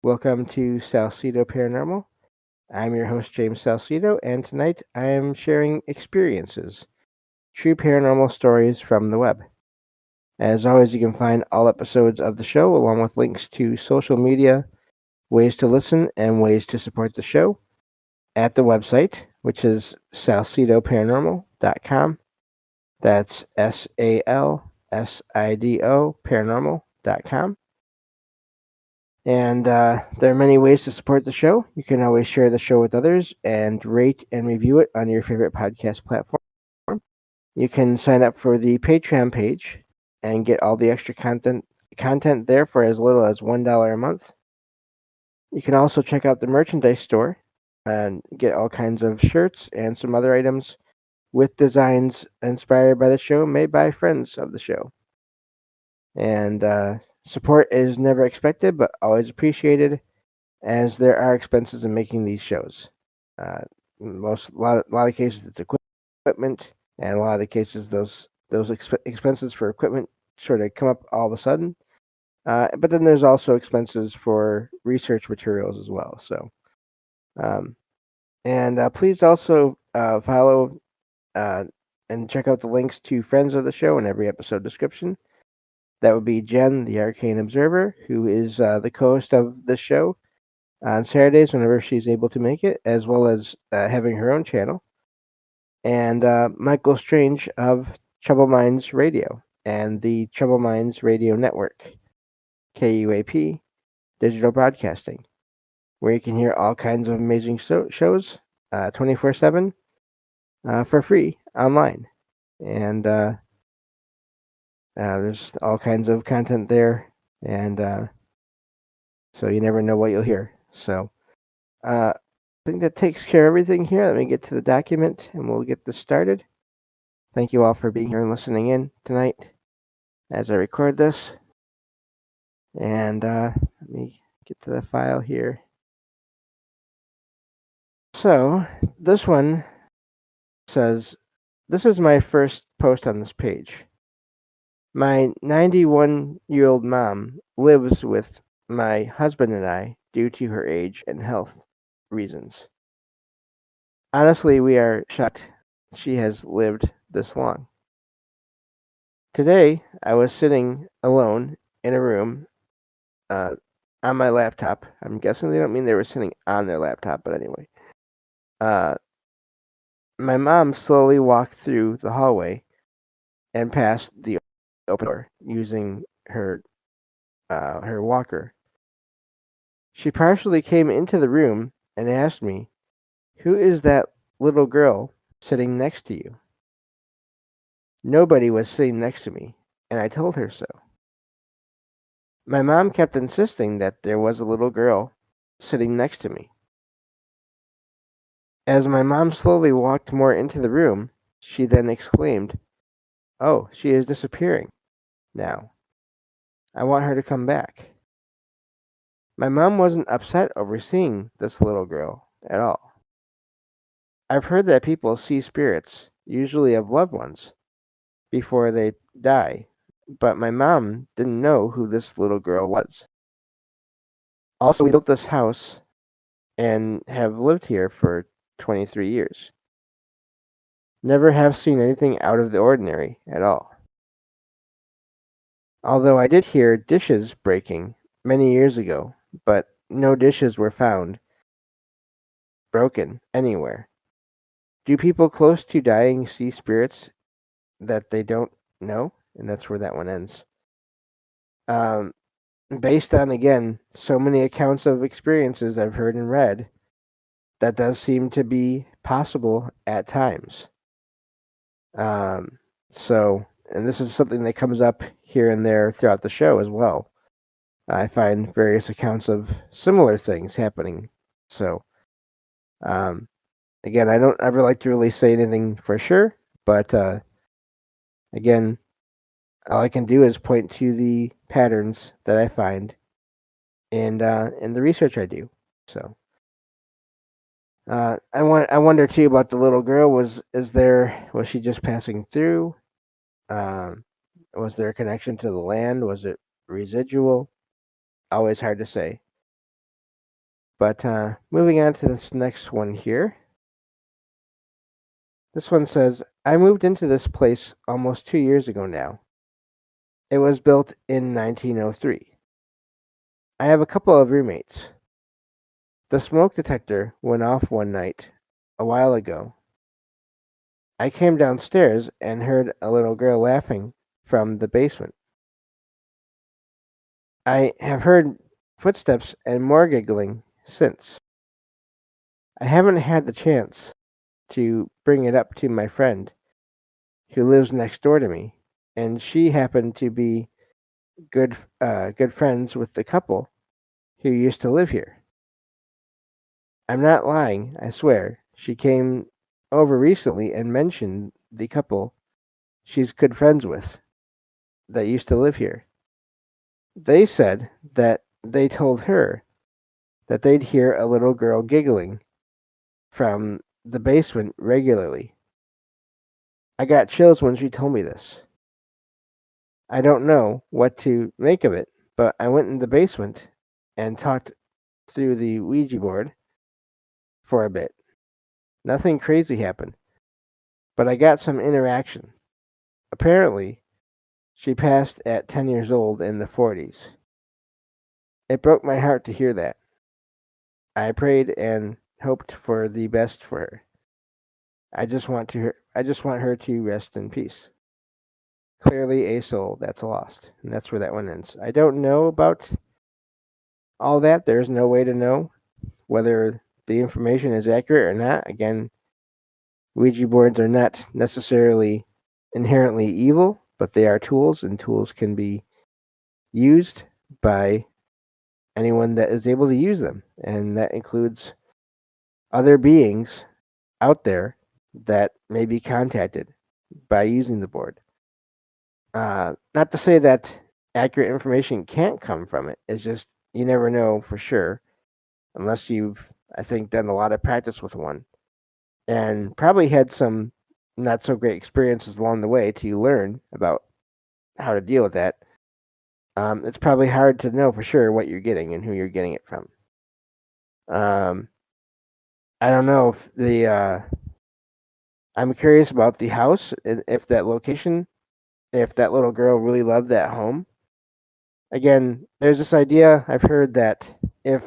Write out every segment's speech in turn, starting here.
Welcome to Salsido Paranormal. I'm your host, James Salsido, and tonight I am sharing experiences, true paranormal stories from the web. As always, you can find all episodes of the show along with links to social media, ways to listen, and ways to support the show at the website, which is salsidoparanormal.com. That's SALSIDO paranormal.com. And there are many ways to support the show. You can always share the show with others and rate and review it on your favorite podcast platform. You can sign up for the Patreon page and get all the extra content there for as little as $1 a month. You can also check out the merchandise store and get all kinds of shirts and some other items with designs inspired by the show made by friends of the show. And support is never expected but always appreciated, as there are expenses in making these shows. Uh, a lot of cases it's equipment, and a lot of the cases those expenses for equipment sort of come up all of a sudden. But then there's also expenses for research materials as well. So, um, and please also follow uh, and check out the links to friends of the show in every episode description. That would be Jen, the Arcane Observer, who is the co-host of this show on Saturdays whenever she's able to make it, as well as having her own channel, and Michael Strange of Trouble Minds Radio and the Trouble Minds Radio Network, KUAP Digital Broadcasting, where you can hear all kinds of amazing shows 24/7 for free online. And there's all kinds of content there, and so you never know what you'll hear. So I think that takes care of everything here. Let me get to the document and we'll get this started. Thank you all for being here and listening in tonight as I record this. And let me get to the file here. So this one says, this is my first post on this page. My 91-year-old mom lives with my husband and I due to her age and health reasons. Honestly, we are shocked she has lived this long. Today, I was sitting alone in a room uh, on my laptop. I'm guessing they don't mean they were sitting on their laptop, but anyway. Uh, my mom slowly walked through the hallway and past the open door using her walker. She partially came into the room and asked me, "Who is that little girl sitting next to you?" Nobody was sitting next to me, and I told her so. My mom kept insisting that there was a little girl sitting next to me. As my mom slowly walked more into the room, she then exclaimed, "Oh, she is disappearing now. I want her to come back." My mom wasn't upset over seeing this little girl at all. I've heard that people see spirits, usually of loved ones, before they die, but my mom didn't know who this little girl was. Also, we built this house and have lived here for 23 years. Never have seen anything out of the ordinary at all. Although I did hear dishes breaking many years ago, but no dishes were found broken anywhere. Do people close to dying see spirits that they don't know? And that's where that one ends. Um, Based on, again, so many accounts of experiences I've heard and read, that does seem to be possible at times. Um, so, and this is something that comes up here and there throughout the show as well. I find various accounts of similar things happening. So, um, again, I don't ever like to really say anything for sure, but again, all I can do is point to the patterns that I find and in the research I do. So, I wonder too about the little girl. Was she just passing through? Um, was there a connection to the land? Was it residual? Always hard to say. But moving on to this next one here. This one says, I moved into this place almost 2 years ago now. It was built in 1903. I have a couple of roommates. The smoke detector went off one night a while ago. I came downstairs and heard a little girl laughing from the basement. I have heard footsteps and more giggling since. I haven't had the chance to bring it up to my friend who lives next door to me, and she happened to be good friends with the couple who used to live here. I'm not lying, I swear. She came over recently and mentioned the couple she's good friends with that used to live here. They said that they told her that they'd hear a little girl giggling from the basement regularly. I got chills when she told me this. I don't know what to make of it, but I went in the basement and talked through the Ouija board for a bit. Nothing crazy happened, but I got some interaction. Apparently, she passed at 10 years old in the 40s. It broke my heart to hear that. I prayed and hoped for the best for her. I just want her to rest in peace. Clearly a soul that's lost. And that's where that one ends. I don't know about all that. There's no way to know whether the information is accurate or not. Again, Ouija boards are not necessarily inherently evil, but they are tools, and tools can be used by anyone that is able to use them. And that includes other beings out there that may be contacted by using the board. Not to say that accurate information can't come from it. It's just you never know for sure unless you've, I think, done a lot of practice with one and probably had some not so great experiences along the way to learn about how to deal with that. It's probably hard to know for sure what you're getting and who you're getting it from. Um, I don't know if I'm curious about the house, if that location, if that little girl really loved that home. Again, there's this idea I've heard that if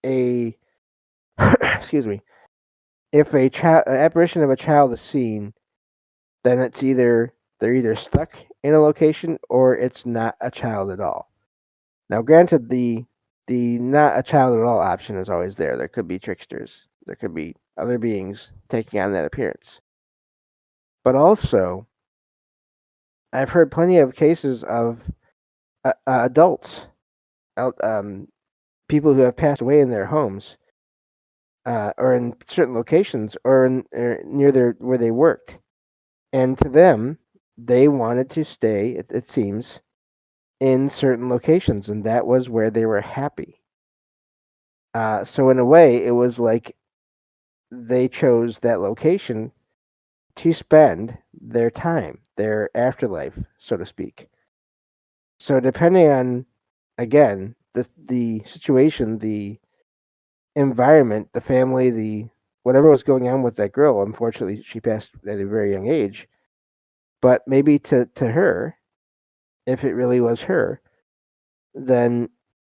a excuse me, if a child, an apparition of a child is seen, then it's either they're either stuck in a location or it's not a child at all. Now, granted, the not a child at all option is always there. There could be tricksters. There could be other beings taking on that appearance. But also, I've heard plenty of cases of adults, people who have passed away in their homes, or in certain locations, or near their where they worked, and to them, they wanted to stay. It seems in certain locations, and that was where they were happy. So in a way, it was like they chose that location to spend their time, their afterlife, so to speak. So depending on, again, the situation, the environment, the family, the whatever was going on with that girl. Unfortunately, she passed at a very young age. But maybe to her, if it really was her, then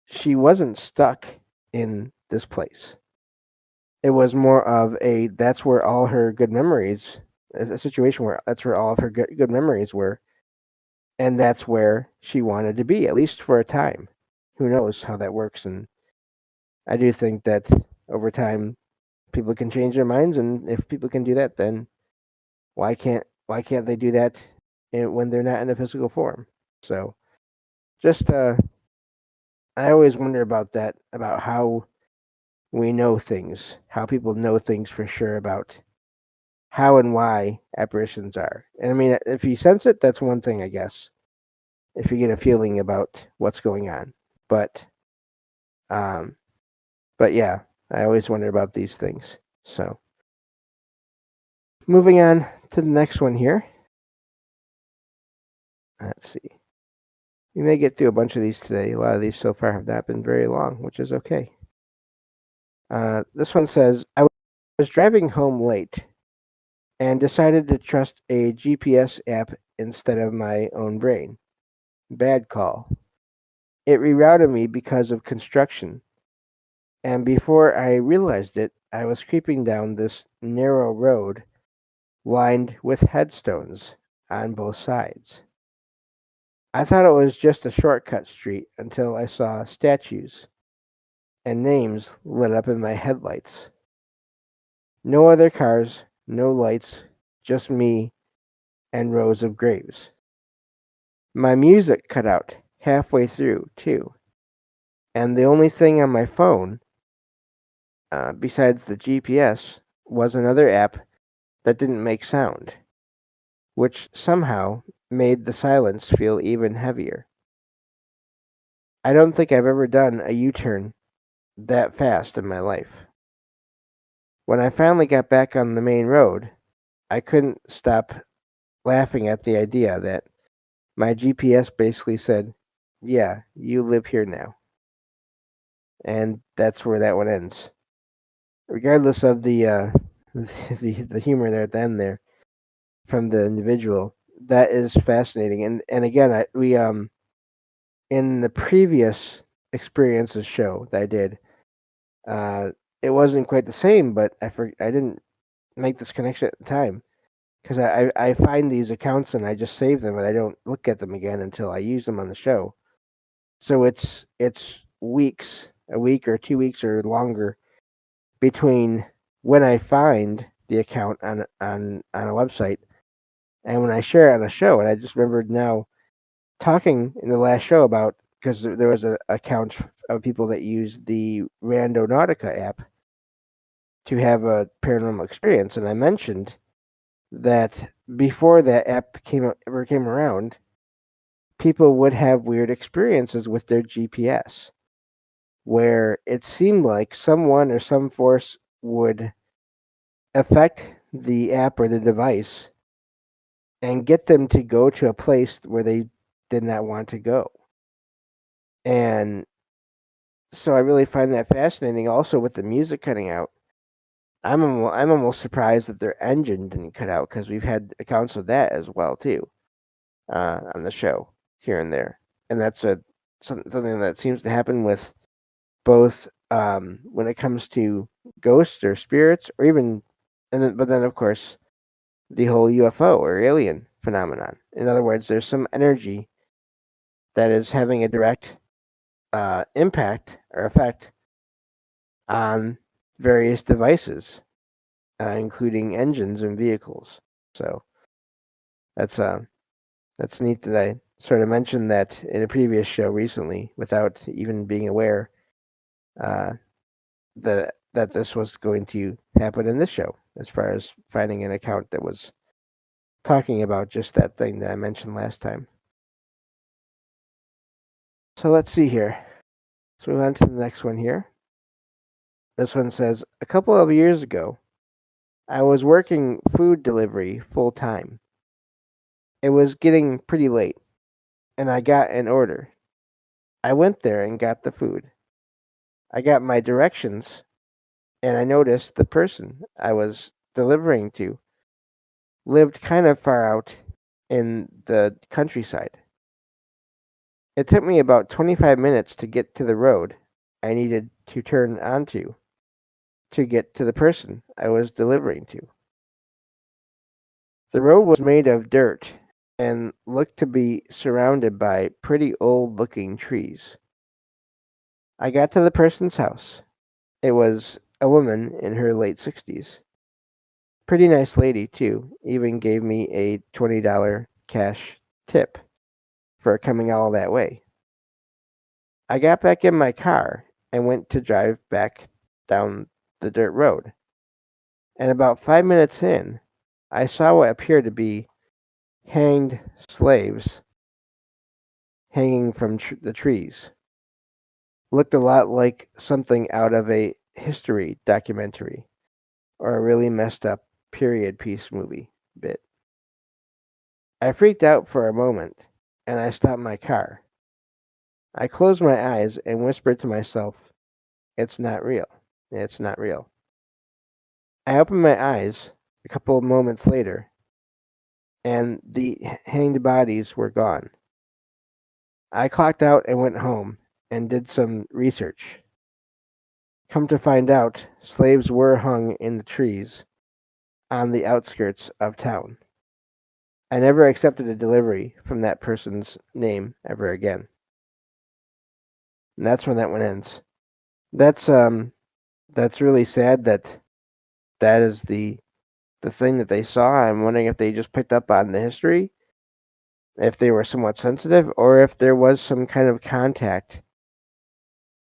she wasn't stuck in this place. It was more of a that's where all her good memories, a situation where that's where all of her good memories were, and that's where she wanted to be, at least for a time. Who knows how that works? And I do think that over time people can change their minds, and if people can do that, then why can't they do that when they're not in a physical form? So just I always wonder about that, about how we know things, how people know things for sure about how and why apparitions are. And I mean, if you sense it, that's one thing, I guess. If you get a feeling about what's going on, but um, but yeah, I always wonder about these things. So moving on to the next one here. Let's see. We may get through a bunch of these today. A lot of these so far have not been very long, which is okay. This one says, I was driving home late and decided to trust a GPS app instead of my own brain. Bad call. It rerouted me because of construction, and before I realized it, I was creeping down this narrow road lined with headstones on both sides. I thought it was just a shortcut street until I saw statues and names lit up in my headlights. No other cars, no lights, just me and rows of graves. My music cut out halfway through, too, and the only thing on my phone, besides the GPS, was another app that didn't make sound, which somehow made the silence feel even heavier. I don't think I've ever done a U turn that fast in my life. When I finally got back on the main road, I couldn't stop laughing at the idea that my GPS basically said, "Yeah, you live here now." And that's where that one ends. Regardless of the the humor there at the end there from the individual, that is fascinating. And again, we in the previous experiences show that I did, uh, it wasn't quite the same, but I didn't make this connection at the time because I find these accounts and I just save them and I don't look at them again until I use them on the show. So it's weeks, a week or 2 weeks or longer between when I find the account on a website and when I share it on a show. And I just remembered now talking in the last show about because there was an account of people that used the Randonautica app to have a paranormal experience, and I mentioned that before that app ever came around, people would have weird experiences with their GPS, where it seemed like someone or some force would affect the app or the device and get them to go to a place where they did not want to go. And so I really find that fascinating. Also, with the music cutting out, I'm almost surprised that their engine didn't cut out because we've had accounts of that as well too on the show here and there, and that's something that seems to happen with both when it comes to ghosts or spirits, or even but then of course the whole UFO or alien phenomenon. In other words, there's some energy that is having a direct impact or effect on various devices, including engines and vehicles. So that's that's neat that I sort of mentioned that in a previous show recently without even being aware uh, that this was going to happen in this show. As far as finding an account that was talking about just that thing that I mentioned last time. So let's see here. So we move on to the next one here. This one says, a couple of years ago, I was working food delivery full time. It was getting pretty late, and I got an order. I went there and got the food. I got my directions, and I noticed the person I was delivering to lived kind of far out in the countryside. It took me about 25 minutes to get to the road I needed to turn onto to get to the person I was delivering to. The road was made of dirt and looked to be surrounded by pretty old looking trees. I got to the person's house. It was a woman in her late 60s. Pretty nice lady, too. Even gave me a $20 cash tip for coming all that way. I got back in my car and went to drive back down the dirt road. And about 5 minutes in, I saw what appeared to be hanged slaves hanging from the trees. Looked a lot like something out of a history documentary or a really messed up period piece movie bit. I freaked out for a moment and I stopped my car. I closed my eyes and whispered to myself, it's not real. It's not real. I opened my eyes a couple of moments later, and the hanged bodies were gone. I clocked out and went home and did some research. Come to find out, slaves were hung in the trees on the outskirts of town. I never accepted a delivery from that person's name ever again. And that's when that one ends. That's really sad that that is the thing that they saw. I'm wondering if they just picked up on the history, if they were somewhat sensitive, or if there was some kind of contact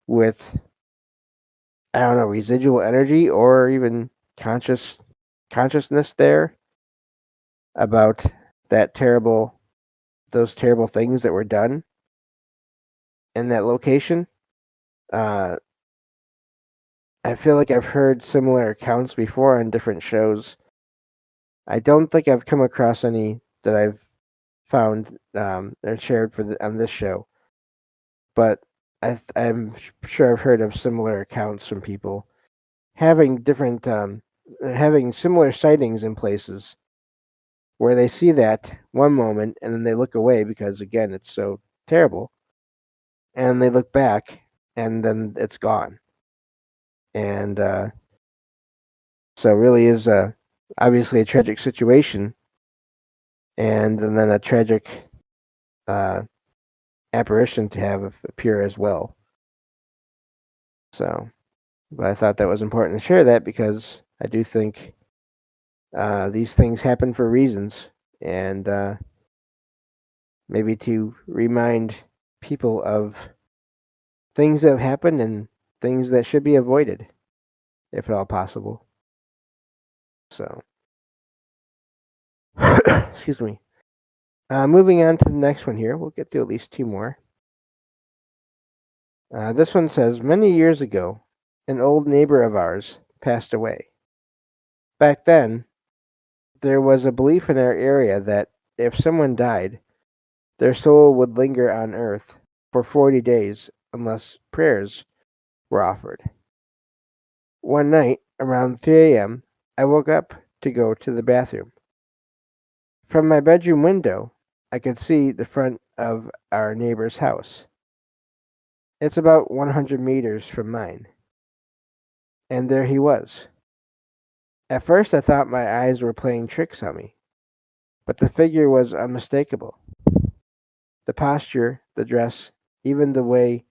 with, I don't know, residual energy or even consciousness there about that those terrible things that were done in that location. Uh, I feel like I've heard similar accounts before on different shows. I don't think I've come across any that I've found or shared on this show, but I'm sure I've heard of similar accounts from people having having similar sightings in places where they see that one moment and then they look away because again it's so terrible, and they look back and then it's gone, and so it really is obviously a tragic situation, and then a tragic uh, apparition to have appear as well. So, but I thought that was important to share that because I do think these things happen for reasons, and maybe to remind people of things that have happened and things that should be avoided, if at all possible. So, excuse me. Moving on to the next one here, we'll get to at least two more. This one says, many years ago, an old neighbor of ours passed away. Back then, there was a belief in our area that if someone died, their soul would linger on earth for 40 days unless prayers were offered. One night, around 3 a.m., I woke up to go to the bathroom. From my bedroom window, I could see the front of our neighbor's house. It's about 100 meters from mine. And there he was. At first, I thought my eyes were playing tricks on me, but the figure was unmistakable. The posture, the dress, even the way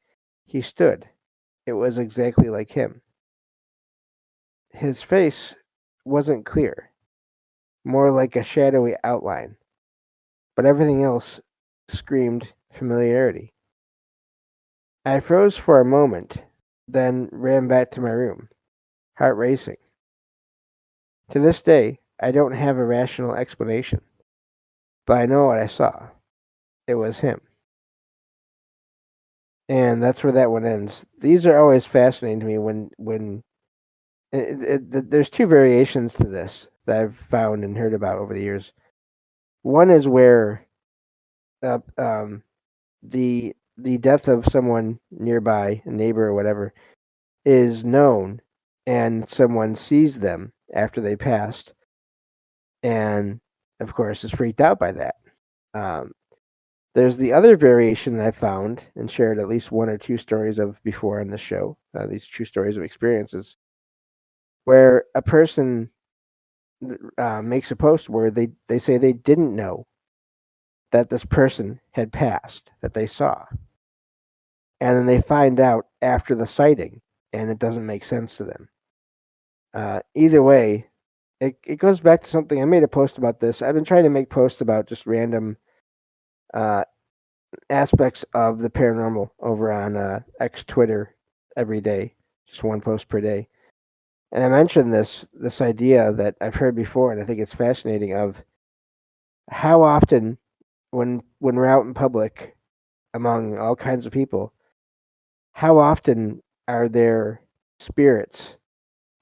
he stood, it was exactly like him. His face wasn't clear, more like a shadowy outline, but everything else screamed familiarity. I froze for a moment, then ran back to my room, heart racing. To this day, I don't have a rational explanation, but I know what I saw. It was him. And that's where that one ends. These are always fascinating to me when there's two variations to this that I've found and heard about over the years. One is where uh, um, the death of someone nearby, a neighbor or whatever, is known, and someone sees them after they passed, and of course is freaked out by that. Um, there's the other variation that I found and shared at least one or two stories of before on the show. These true stories of experiences where a person makes a post where they say they didn't know that this person had passed that they saw, and then they find out after the sighting, and it doesn't make sense to them. Either way, it goes back to something I made a post about this. I've been trying to make posts about just random uh, aspects of the paranormal over on X Twitter every day, just one post per day. And I mentioned this idea that I've heard before, and I think it's fascinating of how often when we're out in public among all kinds of people, how often are there spirits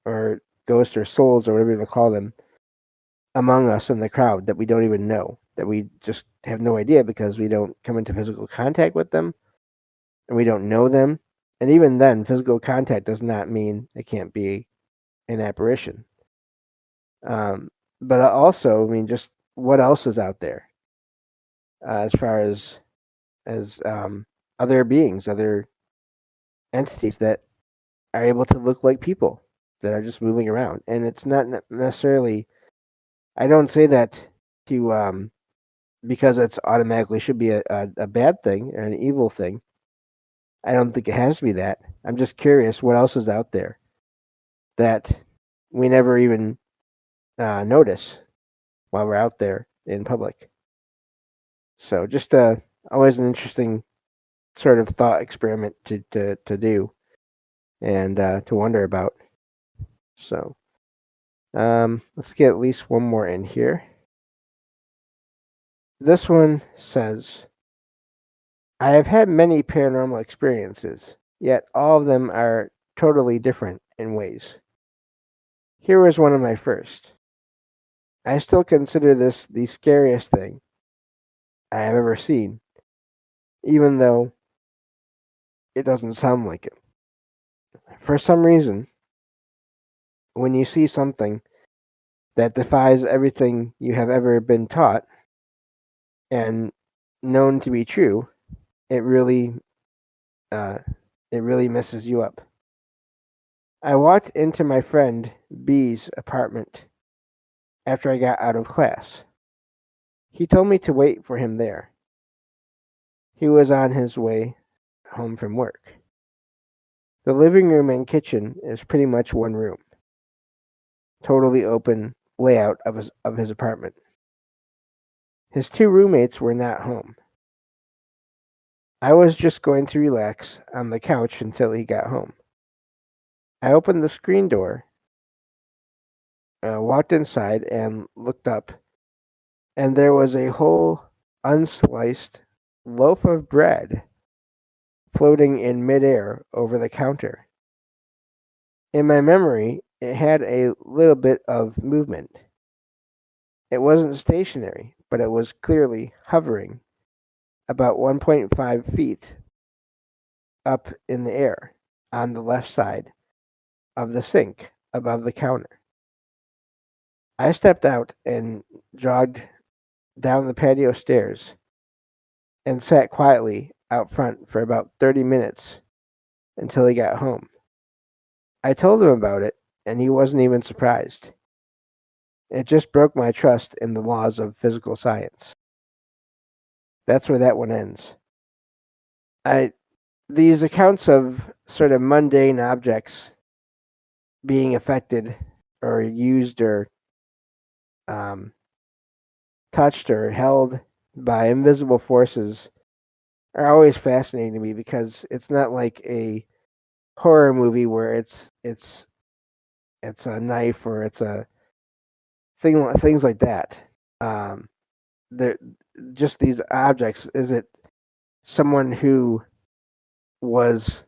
or ghosts or souls or whatever you want to call them among us in the crowd that we don't even know, that we just have no idea because we don't come into physical contact with them and we don't know them. And even then, physical contact does not mean it can't be an apparition. But also, I mean, just what else is out there as far as other beings, other entities that are able to look like people that are just moving around, and it's not necessarily. I don't say that to because it's automatically should be a bad thing or an evil thing. I don't think it has to be that. I'm just curious what else is out there that we never even notice while we're out there in public. So just always an interesting sort of thought experiment to do and to wonder about. So let's get at least one more in here. This one says, I have had many paranormal experiences, yet all of them are totally different in ways. Here was one of my first. I still consider this the scariest thing I have ever seen, even though it doesn't sound like it. For some reason, when you see something that defies everything you have ever been taught and known to be true, it really uh, it really messes you up. I walked into my friend B's apartment after I got out of class. He told me to wait for him there. He was on his way home from work. The living room and kitchen is pretty much one room, totally open layout of his apartment. His two roommates were not home. I was just going to relax on the couch until he got home. I opened the screen door, walked inside, and looked up, and there was a whole unsliced loaf of bread floating in midair over the counter. In my memory, it had a little bit of movement. It wasn't stationary, but it was clearly hovering about 1.5 feet up in the air on the left side of the sink above the counter. I stepped out and jogged down the patio stairs and sat quietly out front for about 30 minutes until he got home. I told him about it, and he wasn't even surprised. It just broke my trust in the laws of physical science. That's where that one ends. I These accounts of sort of mundane objects being affected or used or um, touched or held by invisible forces are always fascinating to me because it's not like a horror movie where it's a knife or it's a things like that. Um, they're just these objects. Is it someone who was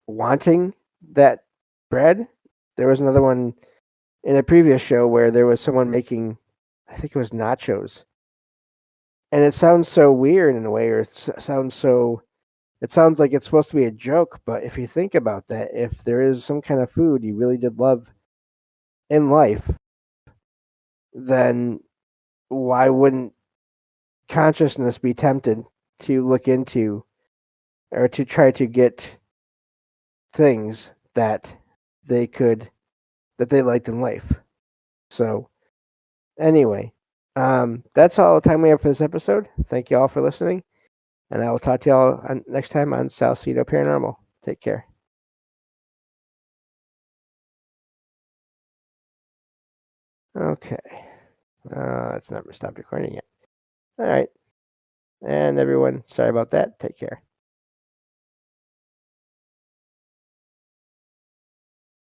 wanting that bread? There was another one in a previous show where there was someone making, I think it was nachos, and it sounds so weird in a way, or sounds so. It sounds like it's supposed to be a joke, but if you think about that, if there is some kind of food you really did love in life, then why wouldn't consciousness be tempted to look into or to try to get things that they could that they liked in life? So anyway, that's all the time we have for this episode. Thank you all for listening, and I will talk to you all next time on Salsido Paranormal. Take care. Okay, it's not stopped recording yet. All right, and everyone, sorry about that. Take care.